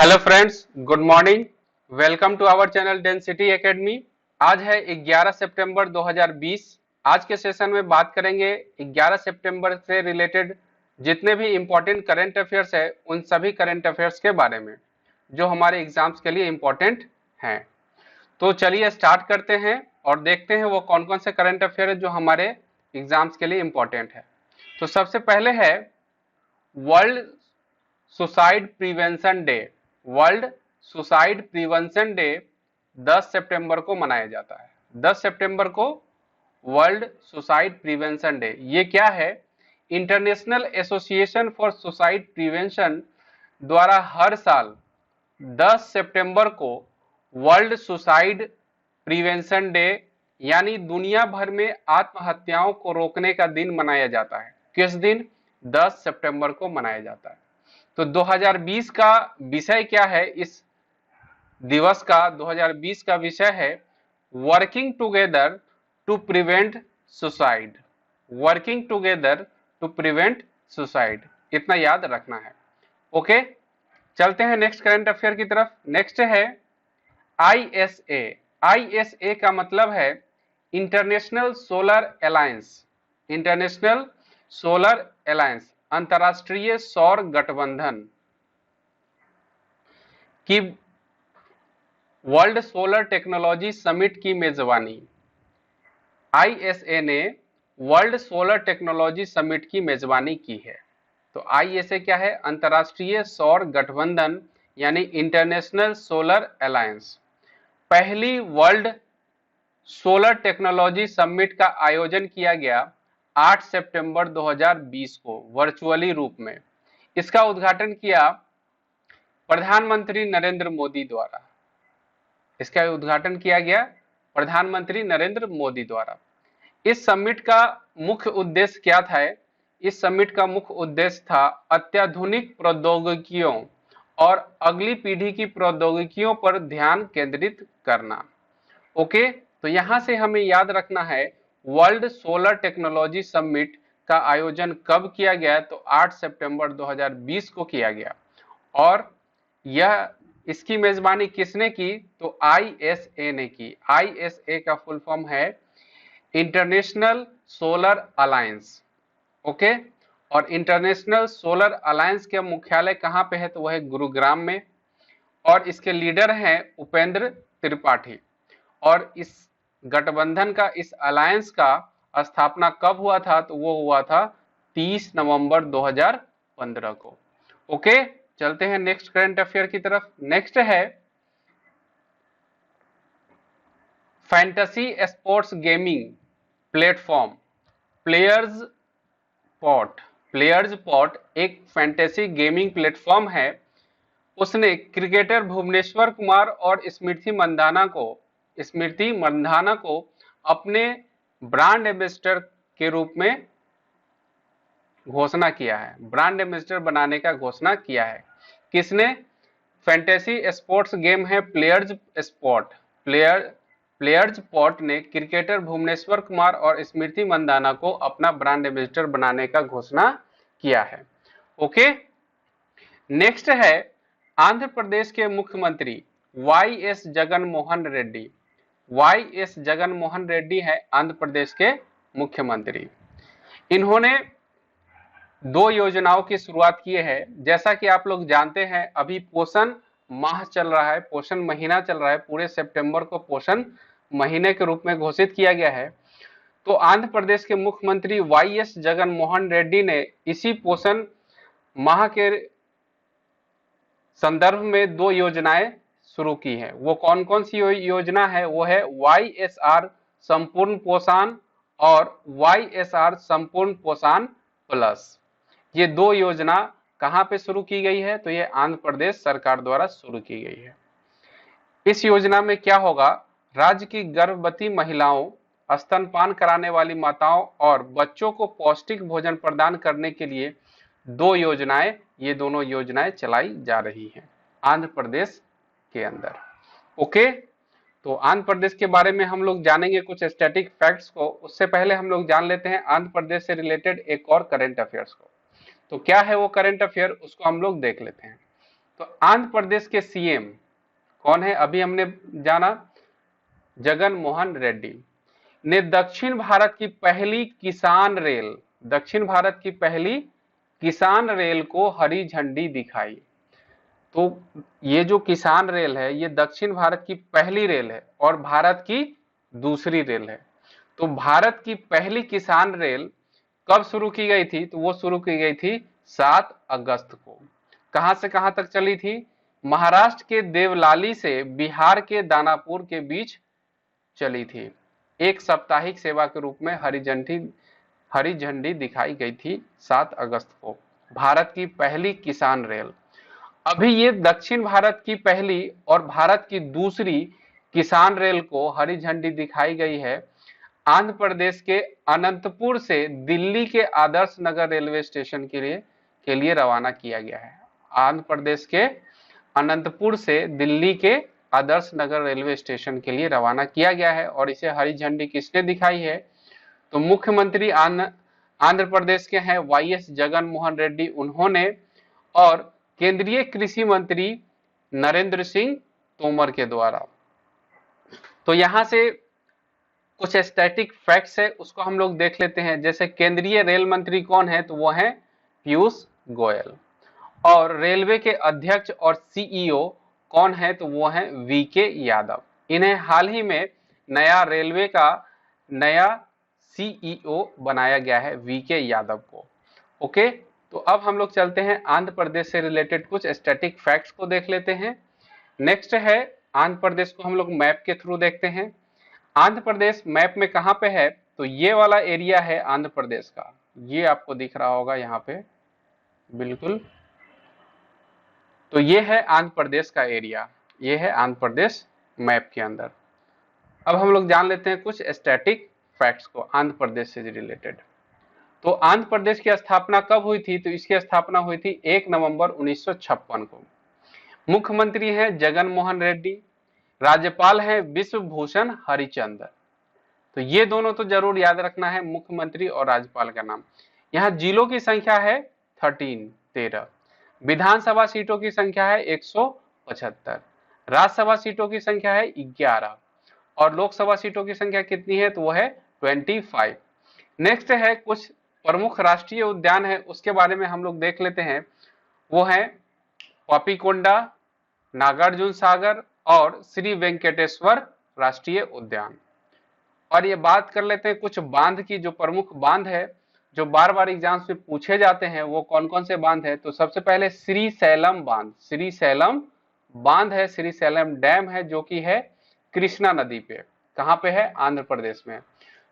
Hello friends, good morning. Welcome to our channel Density academy. आज है 11 सितंबर 2020। आज के सेशन में बात करेंगे 11 सितंबर से रिलेटेड जितने भी इम्पोर्टेंट करंट अफेयर्स है उन सभी करंट अफेयर्स के बारे में जो हमारे एग्जाम्स के लिए इम्पोर्टेंट हैं। तो चलिए स्टार्ट करते हैं और देखते हैं वो कौन कौन से करंट अफेयर है जो हमारे एग्जाम्स के लिए इम्पोर्टेंट है। तो सबसे पहले है world suicide prevention day. World suicide prevention day 10 सितंबर को मनाया जाता है। 10 सितंबर को वर्ल्ड सुसाइड प्रिवेंशन डे। ये क्या है? International association for suicide prevention द्वारा हर साल 10 सितंबर को वर्ल्ड सुसाइड प्रिवेंशन डे यानी दुनिया भर में आत्महत्याओं को रोकने का दिन मनाया जाता है। किस दिन? 10 सितंबर को मनाया जाता है। तो 2020 का विषय क्या है? इस दिवस का 2020 का विषय है working together to prevent suicide. Working together to prevent suicide, इतना याद रखना है। ओके, चलते हैं नेक्स्ट करंट अफेयर की तरफ। नेक्स्ट है आईएसए। आईएसए का मतलब है international solar alliance. International solar alliance, अंतर्राष्ट्रीय सौर गठबंधन की वर्ल्ड सोलर टेक्नोलॉजी समिट की मेजबानी। आईएसए ने वर्ल्ड सोलर टेक्नोलॉजी समिट की मेजबानी की है। तो आईएसए क्या है? अंतर्राष्ट्रीय सौर गठबंधन यानी इंटरनेशनल सोलर अलायंस। पहली वर्ल्ड सोलर टेक्नोलॉजी समिट का आयोजन किया गया 8 सितंबर 2020 को वर्चुअली रूप में। इसका उद्घाटन किया प्रधानमंत्री नरेंद्र मोदी द्वारा। इसका उद्घाटन किया गया प्रधानमंत्री नरेंद्र मोदी द्वारा। इस समिट का मुख्य उद्देश्य क्या था? इस समिट का मुख्य उद्देश्य था अत्याधुनिक प्रौद्योगिकियों और अगली पीढ़ी की प्रौद्योगिकियों पर ध्यान केंद्रित करना। ओके, तो यहां से हमें याद रखना है वर्ल्ड सोलर टेक्नोलॉजी समिट का आयोजन कब किया गया? तो 8 सितंबर 2020 को किया गया। और यह इसकी मेजबानी किसने की? तो आईएसए ने की। आईएसए का फुल फॉर्म है इंटरनेशनल सोलर अलायंस। ओके, और इंटरनेशनल सोलर अलायंस के मुख्यालय कहां पे है? तो वह है गुरुग्राम में। और इसके लीडर हैं उपेंद्र त्रिपाठी। और इस गठबंधन का, इस अलायंस का स्थापना कब हुआ था? तो वो हुआ था 30 नवंबर 2015 को। ओके, चलते हैं नेक्स्ट करंट अफेयर की तरफ। नेक्स्ट है fantasy sports gaming platform players pot. Players pot एक फैंटेसी गेमिंग प्लेटफॉर्म है। उसने क्रिकेटर भुवनेश्वर कुमार और स्मृति मंधाना को अपने ब्रांड एम्बेसडर के रूप में घोषणा किया है। ब्रांड एम्बेसडर बनाने का घोषणा किया है। किसने? फैंटेसी स्पोर्ट्स गेम है प्लेयर्स स्पॉट। प्लेयर्स पॉट ने क्रिकेटर भुवनेश्वर कुमार और स्मृति मंदाना को अपना ब्रांड एम्बेसडर बनाने का घोषणा किया है। ओके, नेक्स्ट है आंध्र प्रदेश के मुख्यमंत्री Y S Jagan Mohan Reddy. Y S Jagan Mohan Reddy है आंध्र प्रदेश के मुख्यमंत्री। इन्होंने दो योजनाओं की शुरुआत की है। जैसा कि आप लोग जानते हैं अभी पोषण माह चल रहा है, पोषण महीना चल रहा है। पूरे सितंबर को पोषण महीने के रूप में घोषित किया गया है। तो आंध्र प्रदेश के मुख्यमंत्री वाई एस जगन मोहन रेड्डी ने इसी पोषण माह के संदर्भ में दो योजनाएं शुरू की है। वो कौन कौन सी योजना है? वो है YSR संपूर्ण पोषण और YSR संपूर्ण पोषण प्लस। ये दो योजना कहां पे शुरू की गई है? तो ये आंध्र प्रदेश सरकार द्वारा शुरू की गई है। इस योजना में क्या होगा? राज्य की गर्भवती महिलाओं, स्तनपान कराने वाली माताओं और बच्चों को पौष्टिक भोजन प्रदान करने के लिए दो योजनाएं, ये दोनों योजनाएं चलाई जा रही हैं आंध्र प्रदेश के अंदर। ओके, तो आंध्र प्रदेश के बारे में हम लोग जानेंगे कुछ स्टैटिक फैक्ट्स को। उससे पहले हम लोग जान लेते हैं आंध्र प्रदेश से रिलेटेड एक और करंट अफेयर्स को। तो क्या है वो करंट अफेयर, उसको हम लोग देख लेते हैं। तो आंध्र प्रदेश के सीएम कौन है? अभी हमने जाना, जगन मोहन रेड्डी ने दक्षिण भारत की पहली किसान रेल, दक्षिण भारत की पहली किसान रेल को हरी झंडी दिखाई। तो ये जो किसान रेल है ये दक्षिण भारत की पहली रेल है और भारत की दूसरी रेल है। तो भारत की पहली किसान रेल कब शुरू की गई थी? तो वो शुरू की गई थी 7 अगस्त को। कहां से कहां तक चली थी? महाराष्ट्र के देवलाली से बिहार के दानापुर के बीच चली थी। एक साप्ताहिक सेवा के रूप में हरी झंडी दिखाई गई थी 7 अगस्त को। भारत की पहली किसान रेल। अभी ये दक्षिण भारत की पहली और भारत की दूसरी किसान रेल को हरी झंडी दिखाई गई है आंध्र प्रदेश के अनंतपुर से दिल्ली के आदर्श नगर रेलवे स्टेशन के लिए रवाना किया गया है। आंध्र प्रदेश के अनंतपुर से दिल्ली के आदर्श नगर रेलवे स्टेशन के लिए रवाना किया गया है। और इसे हरी झंडी किसने दिखाई है? तो मुख्यमंत्री आंध्र प्रदेश के हैं वाईएस जगन मोहन रेड्डी, उन्होंने, और केंद्रीय कृषि मंत्री नरेंद्र सिंह तोमर के द्वारा। तो यहां से कुछ स्टैटिक फैक्ट्स है उसको हम लोग देख लेते हैं। जैसे केंद्रीय रेल मंत्री कौन है? तो वो है पीयूष गोयल। और रेलवे के अध्यक्ष और सीईओ कौन है? तो वो है वीके यादव। इन्हें हाल ही में रेलवे का नया सीईओ बनाया गया है, वीके यादव को। ओके, तो अब हम लोग चलते हैं आंध्र प्रदेश से रिलेटेड कुछ स्टैटिक फैक्ट्स को देख लेते हैं। नेक्स्ट है आंध्र प्रदेश को हम लोग मैप के थ्रू देखते हैं। आंध्र प्रदेश मैप में कहां पे है? तो ये वाला एरिया है आंध्र प्रदेश का, ये आपको दिख रहा होगा यहाँ पे, बिल्कुल। तो ये है आंध्र प्रदेश का एरिया, ये है आंध्र प्रदेश मैप के अंदर। अब हम लोग जान लेते हैं कुछ स्टैटिक फैक्ट्स को आंध्र प्रदेश से रिलेटेड। तो आंध्र प्रदेश की स्थापना कब हुई थी? तो इसकी स्थापना हुई थी 1 नवंबर 1956 को। मुख्यमंत्री हैं जगन मोहन रेड्डी, राज्यपाल हैं विश्वभूषण हरिचंद्र। तो ये दोनों तो जरूर याद रखना है, मुख्यमंत्री और राज्यपाल का नाम। यहाँ जिलों की संख्या है 13। विधानसभा सीटों की संख्या है 175, राज्यसभा सीटों की संख्या है 11 और लोकसभा सीटों की संख्या कितनी है? तो वो है 25। नेक्स्ट है कुछ प्रमुख राष्ट्रीय उद्यान है, उसके बारे में हम लोग देख लेते हैं। वो है पापीकोंडा, नागार्जुन सागर और श्री वेंकटेश्वर राष्ट्रीय उद्यान। और ये बात कर लेते हैं कुछ बांध की, जो प्रमुख बांध है जो बार बार एग्जाम्स में पूछे जाते हैं, वो कौन कौन से बांध है? तो सबसे पहले श्रीशैलम बांध, श्रीशैलम बांध है, श्रीशैलम डैम है जो कि है कृष्णा नदी पे। कहां पे है? आंध्र प्रदेश में।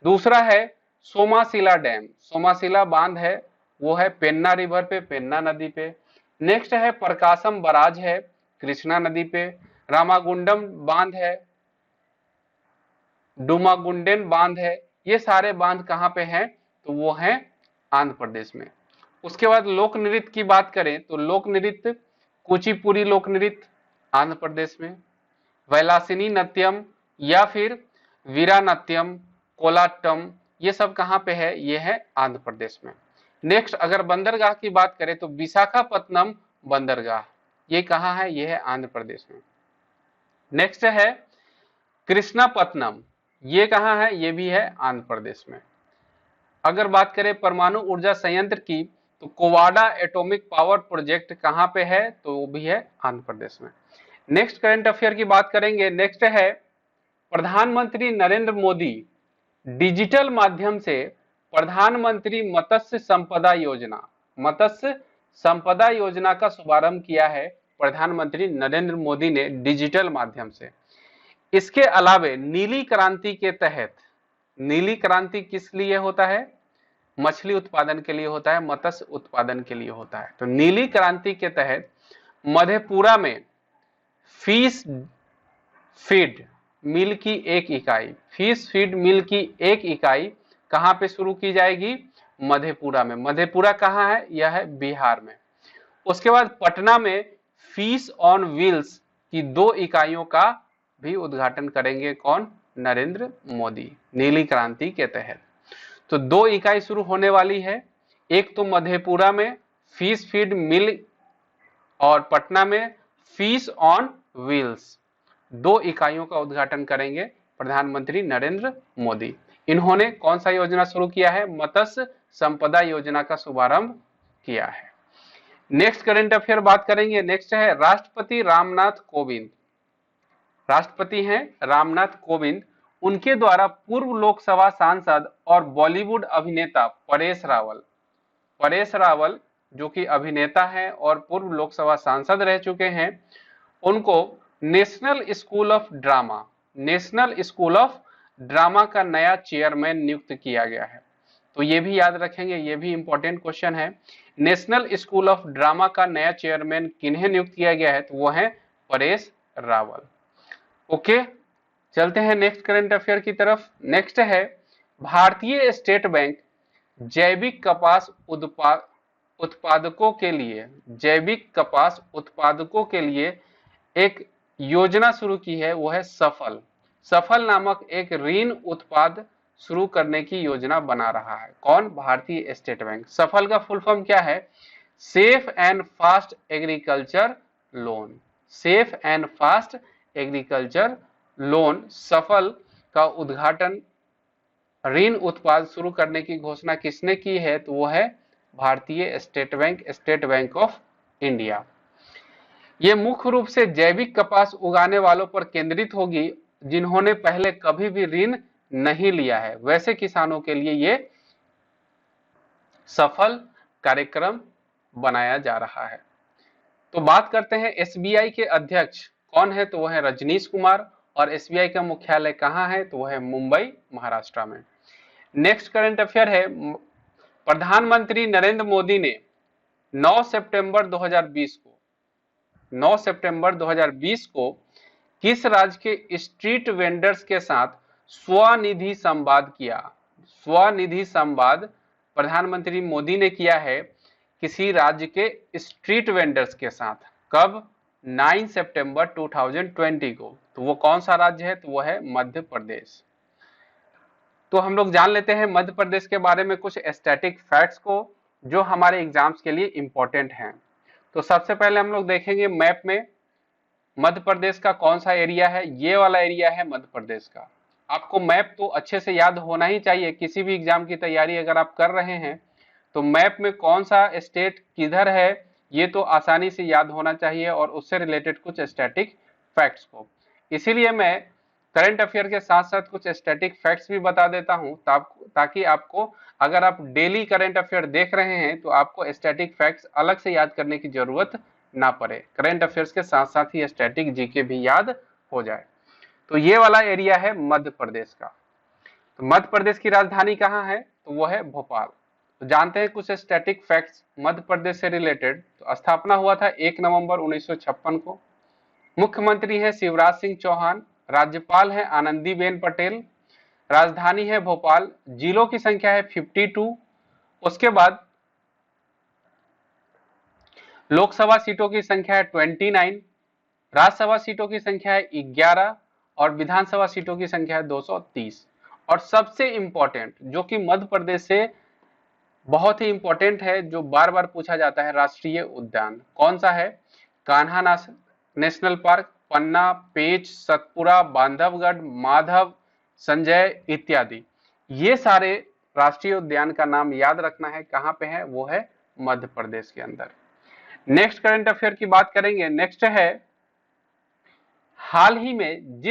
दूसरा है सोमाशिला डैम, सोमाशिला बांध है, वो है पेन्ना रिवर पे, पेन्ना नदी पे। नेक्स्ट है प्रकाशम बराज है कृष्णा नदी पे। रामागुंडम बांध है, डुमागुंडेन बांध है। ये सारे बांध कहां पे हैं? तो वो है आंध्र प्रदेश में। उसके बाद लोक नृत्य की बात करें तो लोक नृत्य कुचिपुड़ी लोक नृत्य आंध्र प्रदेश में, वैलासिनी नत्यम या फिर वीरानत्यम, कोलाट्टम, ये सब कहां पे है? ये है आंध्र प्रदेश में। नेक्स्ट अगर बंदरगाह की बात करें तो विशाखापत्तनम बंदरगाह, ये कहां है? ये है आंध्र प्रदेश में। नेक्स्ट है कृष्णापत्तनम, ये कहां है? ये भी है आंध्र प्रदेश में। अगर बात करें परमाणु ऊर्जा संयंत्र की तो कोवाडा एटॉमिक पावर प्रोजेक्ट कहां पे है? तो वो भी है आंध्र प्रदेश में। नेक्स्ट करंट अफेयर की बात करेंगे। नेक्स्ट है प्रधानमंत्री नरेंद्र मोदी डिजिटल माध्यम से प्रधानमंत्री मत्स्य संपदा योजना, मत्स्य संपदा योजना का शुभारंभ किया है प्रधानमंत्री नरेंद्र मोदी ने डिजिटल माध्यम से। इसके अलावे नीली क्रांति के तहत, नीली क्रांति किस लिए होता है? मछली उत्पादन के लिए होता है, मत्स्य उत्पादन के लिए होता है। तो नीली क्रांति के तहत मधेपुरा में फिश फीड मिल की एक इकाई, फिश फीड मिल की एक इकाई कहां पे शुरू की जाएगी? मधेपुरा में। मधेपुरा कहां है? यह है बिहार में। उसके बाद पटना में फिश ऑन व्हील्स की 2 इकाइयों का भी उद्घाटन करेंगे कौन? नरेंद्र मोदी, नीली क्रांति के तहत। तो 2 इकाई शुरू होने वाली है, एक तो मधेपुरा में फिश फीड मिल और पटना में फिश ऑन व्हील्स 2 इकाइयों का उद्घाटन करेंगे प्रधानमंत्री नरेंद्र मोदी। इन्होंने कौन सा योजना शुरू किया है? मत्स्य संपदा योजना का शुभारंभ किया है। नेक्स्ट करंट अफेयर बात करेंगे। नेक्स्ट है राष्ट्रपति रामनाथ कोविंद। राष्ट्रपति हैं रामनाथ कोविंद, उनके द्वारा पूर्व लोकसभा सांसद और बॉलीवुड अभिनेता परेश रावल जो कि अभिनेता हैं और पूर्व लोकसभा सांसद रह चुके हैं, उनको नेशनल स्कूल ऑफ ड्रामा का नया चेयरमैन नियुक्त किया गया है। तो ये भी याद रखेंगे, ये भी इंपॉर्टेंट क्वेश्चन है। नेशनल स्कूल ऑफ ड्रामा का नया चेयरमैन किन्हें नियुक्त किया गया है? तो वो है परेश रावल। ओके, चलते हैं नेक्स्ट करंट अफेयर की तरफ। नेक्स्ट है भारतीय स्टेट बैंक जैविक कपास उत्पादकों के लिए एक योजना शुरू की है, वो है सफल नामक एक ऋण उत्पाद शुरू करने की योजना बना रहा है। कौन? भारतीय स्टेट बैंक। सफल का फुल फॉर्म क्या है? Safe and fast agriculture loan. Safe and fast agriculture loan सफल का उद्घाटन ऋण उत्पाद शुरू करने की घोषणा किसने की है? तो वो है भारतीय स्टेट बैंक ऑफ इंडिया। ये मुख्य रूप से जैविक कपास उगाने वालों पर केंद्रित होगी जिन्होंने पहले कभी भी ऋण नहीं लिया है, वैसे किसानों के लिए ये सफल कार्यक्रम बनाया जा रहा है। तो बात करते हैं एसबीआई के अध्यक्ष कौन है? तो वह है रजनीश कुमार। और एसबीआई का मुख्यालय कहाँ है? तो वह है मुंबई, महाराष्ट्र में। नेक्स्ट करंट अफेयर है प्रधानमंत्री नरेंद्र मोदी ने 9 सितंबर 2020 को किस राज्य के स्ट्रीट वेंडर्स के साथ स्वनिधि संवाद किया? स्वनिधि संवाद प्रधानमंत्री मोदी ने किया है किसी राज्य के स्ट्रीट वेंडर्स के साथ। कब? 9 सितंबर 2020 को। तो वो कौन सा राज्य है? तो वो है मध्य प्रदेश। तो हम लोग जान लेते हैं मध्य प्रदेश के बारे में कुछ स्टैटिक फैक्ट्स को जो हमारे एग्जाम्स के लिए इंपॉर्टेंट हैं। तो सबसे पहले हम लोग देखेंगे मैप में मध्य प्रदेश का कौन सा एरिया है। ये वाला एरिया है मध्य प्रदेश का। आपको मैप तो अच्छे से याद होना ही चाहिए, किसी भी एग्जाम की तैयारी अगर आप कर रहे हैं तो मैप में कौन सा स्टेट किधर है ये तो आसानी से याद होना चाहिए, और उससे रिलेटेड कुछ स्टैटिक फैक्ट्स को। इसीलिए मैं करंट अफेयर के साथ साथ कुछ स्टैटिक फैक्ट्स भी बता देता हूं ताकि आपको, अगर आप डेली करंट अफेयर देख रहे हैं तो आपको स्टैटिक फैक्ट्स अलग से याद करने की जरूरत ना पड़े, करंट अफेयर्स के साथ साथ ही स्टैटिक जीके भी याद हो जाए। तो ये वाला एरिया है मध्य प्रदेश का। तो मध्य प्रदेश की राजधानी कहाँ है? तो वो है भोपाल। तो जानते हैं कुछ स्टैटिक फैक्ट्स मध्य प्रदेश से रिलेटेड। तो स्थापना हुआ था 1 नवंबर 1956 को। मुख्यमंत्री है शिवराज सिंह चौहान। राज्यपाल है आनंदीबेन पटेल। राजधानी है भोपाल। जिलों की संख्या है 52। उसके बाद लोकसभा सीटों की संख्या है 29, राज्यसभा सीटों की संख्या है 11 और विधानसभा सीटों की संख्या है 230। और सबसे इंपॉर्टेंट जो कि मध्य प्रदेश से बहुत ही इंपॉर्टेंट है, जो बार बार पूछा जाता है, राष्ट्रीय उद्यान कौन सा है? कान्हा नेशनल पार्क, पन्ना, पेंच, सतपुरा, बांधवगढ़, माधव, संजय इत्यादि। ये सारे राष्ट्रीय उद्यान का नाम याद रखना है, कहाँ पे है? वो है मध्य प्रदेश के अंदर। नेक्स्ट करंट अफेयर की बात करेंगे। नेक्स्ट है हाल ही में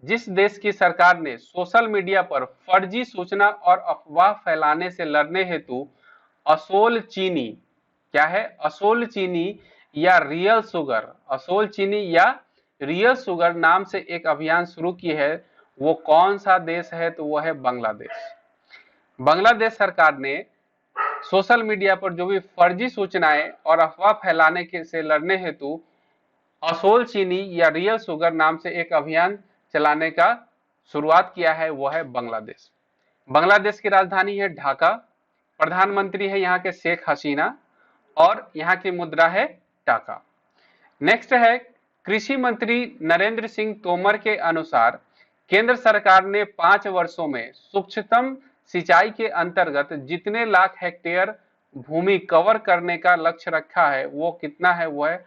जिस देश की सरकार ने सोशल मीडिया पर फर्जी सूचना और अफवाह फैलाने से लड़ने हेतु असोल चीनी, क्या है? असोल चीनी या रियल शुगर नाम से एक अभियान शुरू की है, वो कौन सा देश है? तो वो है बांग्लादेश। बांग्लादेश सरकार ने सोशल मीडिया पर जो भी फर्जी सूचनाएं और अफवाह फैलाने से लड़ने हेतु असोल चीनी या रियल शुगर नाम से एक अभियान चलाने का शुरुआत किया है, वो है बांग्लादेश। बांग्लादेश की राजधानी है ढाका। प्रधानमंत्री है यहाँ के शेख हसीना और यहाँ की मुद्रा है टाका। नेक्स्ट है कृषि मंत्री नरेंद्र सिंह तोमर के अनुसार केंद्र सरकार ने 5 वर्षों में सूक्ष्मतम सिंचाई के अंतर्गत जितने लाख हेक्टेयर भूमि कवर करने का लक्ष्य रखा है वो कितना है, वो है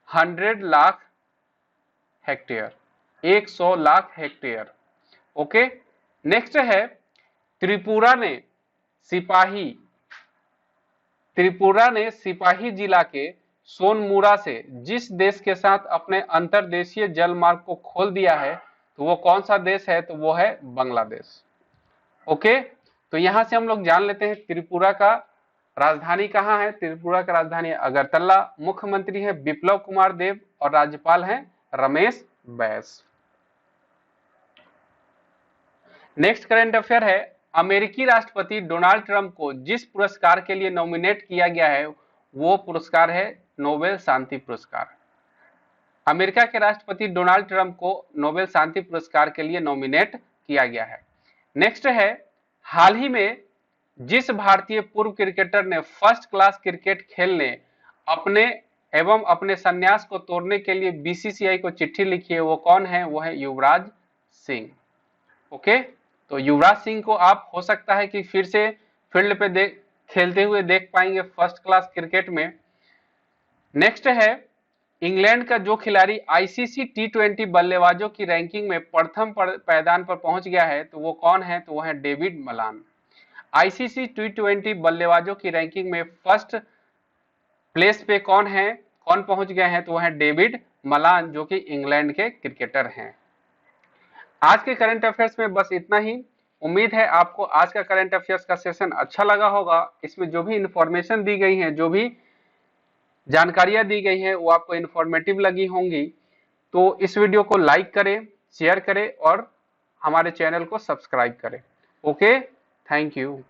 100 lakh hectare, 100 lakh hectare. Okay, next है त्रिपुरा ने सिपाही जिला के सोनमुरा से जिस देश के साथ अपने अंतर्देशीय जल मार्ग को खोल दिया है तो वो कौन सा देश है, तो वो है बांग्लादेश। ओके, तो यहां से हम लोग जान लेते हैं त्रिपुरा का राजधानी कहां है। त्रिपुरा का राजधानी है अगरतला, मुख्यमंत्री है बिप्लब कुमार देव और राज्यपाल हैं Ramesh Bais. Next current affair है, अमेरिकी राष्ट्रपति डोनाल्ड ट्रंप को जिस पुरस्कार के लिए नॉमिनेट किया गया है वो पुरस्कार है नोबेल शांति पुरस्कार। अमेरिका के राष्ट्रपति डोनाल्ड ट्रंप को नोबेल शांति पुरस्कार के लिए नॉमिनेट किया गया है। नेक्स्ट है, हाल ही में जिस भारतीय पूर्व क्रिकेटर ने फर्स्ट क्लास क्रिकेट खेलने अपने संन्यास को तोड़ने के लिए बीसीसीआई को चिट्ठी लिखी है वो कौन है, वो है युवराज सिंह। ओके, तो युवराज सिंह को आप हो सकता है कि फिर से फील्ड पे खेलते हुए देख पाएंगे फर्स्ट क्लास क्रिकेट में। नेक्स्ट है, इंग्लैंड का जो खिलाड़ी आईसीसी टी20 बल्लेबाजों की रैंकिंग में प्रथम पायदान पर पहुंच गया है तो वो कौन है, तो वो है डेविड मलान। आईसीसी टी20 बल्लेबाजों की रैंकिंग में फर्स्ट प्लेस पे कौन पहुंच गए हैं, तो वो है डेविड मलान जो कि इंग्लैंड के क्रिकेटर हैं। आज के करंट अफेयर्स में बस इतना ही। उम्मीद है आपको आज का करंट अफेयर्स का सेशन अच्छा लगा होगा। इसमें जो भी इंफॉर्मेशन दी गई है, जो भी जानकारियां दी गई हैं वो आपको इंफॉर्मेटिव लगी होंगी। तो इस वीडियो को लाइक करें, शेयर करें और हमारे चैनल को सब्सक्राइब करें। Okay, thank you.